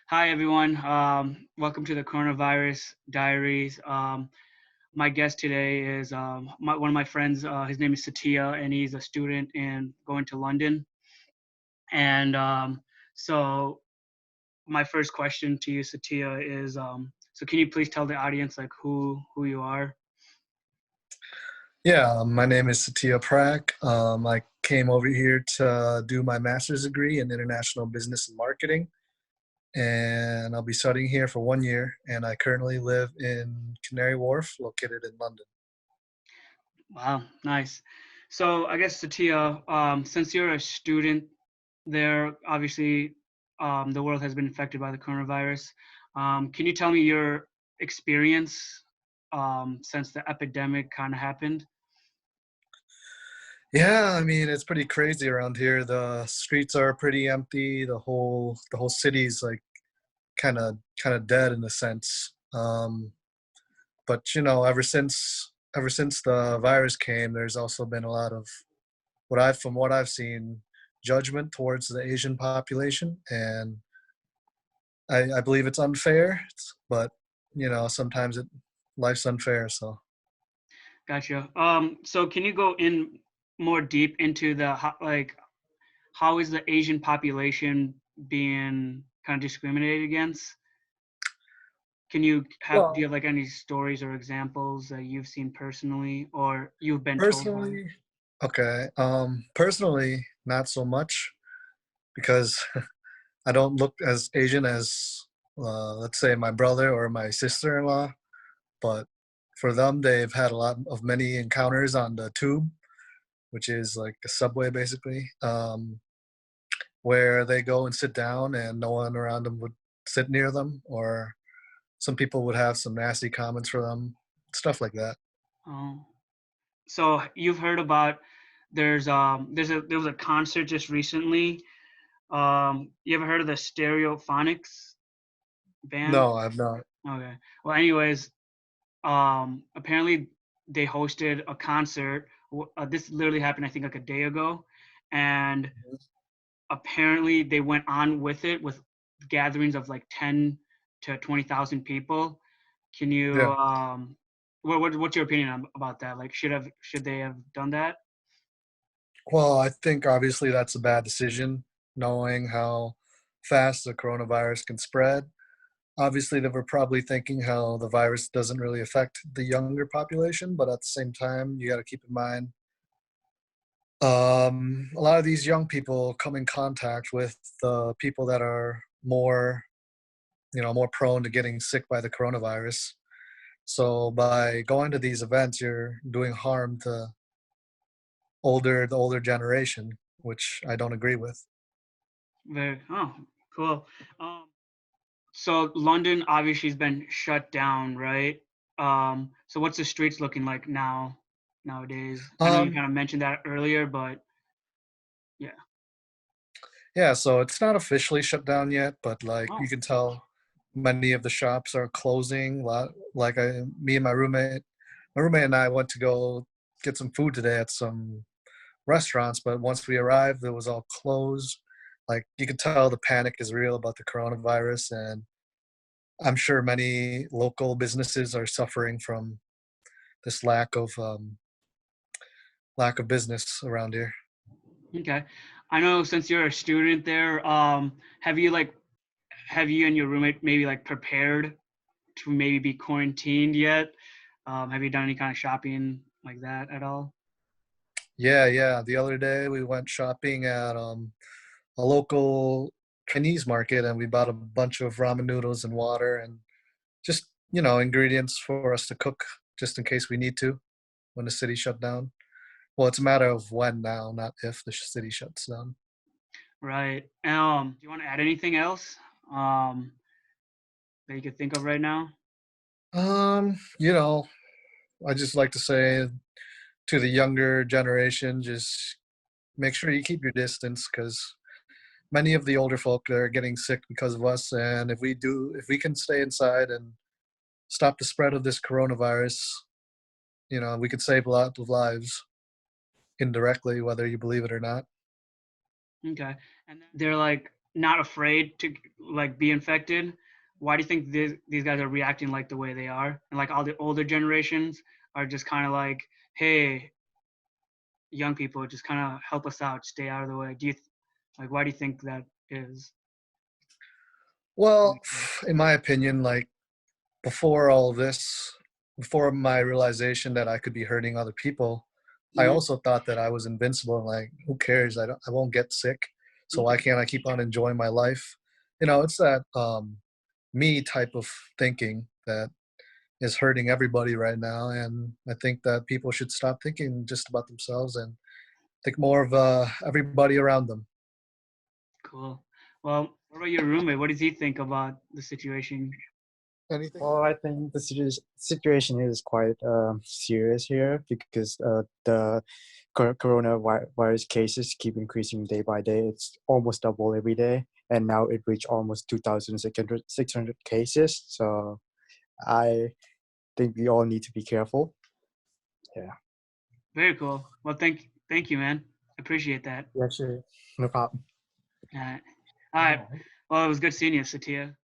Hi, everyone. Welcome to the Coronavirus Diaries. My guest today is one of my friends. His name is Sathia, and he's a student and going to London. And so, my first question to you, Sathia, is so can you please tell the audience like who you are? Yeah, my name is Sathia Prak. I came over here to do my master's degree in international business and marketing, and I'll be studying here for 1 year. And I currently live in Canary Wharf, located in London. Wow, nice. So I guess Sathia, since you're a student there, obviously the world has been affected by the coronavirus. Can you tell me your experience since the epidemic kind of happened? Yeah, I mean it's pretty crazy around here. The streets are pretty empty. The whole city's like kind of dead in a sense. But ever since the virus came, there's also been a lot of from what I've seen, judgment towards the Asian population, and I believe it's unfair. But sometimes life's unfair. So Gotcha. So can you go in more deep into like how is the Asian population being kind of discriminated against? Can you do you well, have like any stories or examples that you've seen personally or you've been told about? personally, okay. Personally, not so much because I don't look as Asian as let's say my brother or my sister-in-law. But for them, they've had a lot of many encounters on the tube, which is like a subway basically, where they go and sit down and no one around them would sit near them, or some people would have some nasty comments for them, stuff like that. Oh. So you've heard about there was a concert just recently. You ever heard of the Stereophonics band? No, I've not. Okay. Well, anyways, apparently they hosted a concert. This literally happened, I think, like a day ago, and apparently they went on with it with gatherings of like 10 to 20,000 people. Can you Yeah. what's your opinion about that? Like, should they have done that? Well, I think obviously that's a bad decision, knowing how fast the coronavirus can spread. Obviously, they were probably thinking how the virus doesn't really affect the younger population, but at the same time, you got to keep in mind a lot of these young people come in contact with the people that are more prone to getting sick by the coronavirus. So by going to these events, you're doing harm to the older generation, which I don't agree with. Very cool. Um, so London obviously has been shut down, right? So what's the streets looking like nowadays? I know you Um, kind of mentioned that earlier, but yeah. yeah, so it's not officially shut down yet, but like you Oh, can tell, many of the shops are closing. Like me and my roommate and I went to go get some food today at some restaurants, but once we arrived, it was all closed. Like you could tell the panic is real about the coronavirus, and I'm sure many local businesses are suffering from this lack of business around here. okay. I know since you're a student there, have you and your roommate maybe like prepared to maybe be quarantined yet? Have you done any kind of shopping like that at all? Yeah, yeah. The other day we went shopping at a local Chinese market, and we bought a bunch of ramen noodles and water, and just ingredients for us to cook, just in case we need to when the city shut down. Well, it's a matter of when now, not if the city shuts down. Right. Do you want to add anything else that you could think of right now? Um, you know, I just like to say to the younger generation, just make sure you keep your distance, because many of the older folk are getting sick because of us. And if we can stay inside and stop the spread of this coronavirus, we could save a lot of lives indirectly, whether you believe it or not. Okay. And then they're like not afraid to like be infected. Why do you think these guys are reacting like the way they are? And like all the older generations are just kind of like, hey, young people, just kind of help us out, stay out of the way. Do you like why do you think that is? Well, in my opinion, like before all this, before my realization that I could be hurting other people, I Mhm. also thought that I was invincible. Like, who cares? I won't get sick. So why can't I keep on enjoying my life? You know, it's that me type of thinking that is hurting everybody right now. And I think that people should stop thinking just about themselves and think more of everybody around them. Cool. Well, what about your roommate? What does he think about the situation? Anything? Well, I think the situation is quite serious here because the coronavirus cases keep increasing day by day. It's almost double every day, and now it reached almost 2,600 cases. So I think we all need to be careful. Yeah. Very cool. Well, thank you, man. Appreciate that. Yeah, sure. No problem. All right. All right. Well, it was good seeing you, Satya.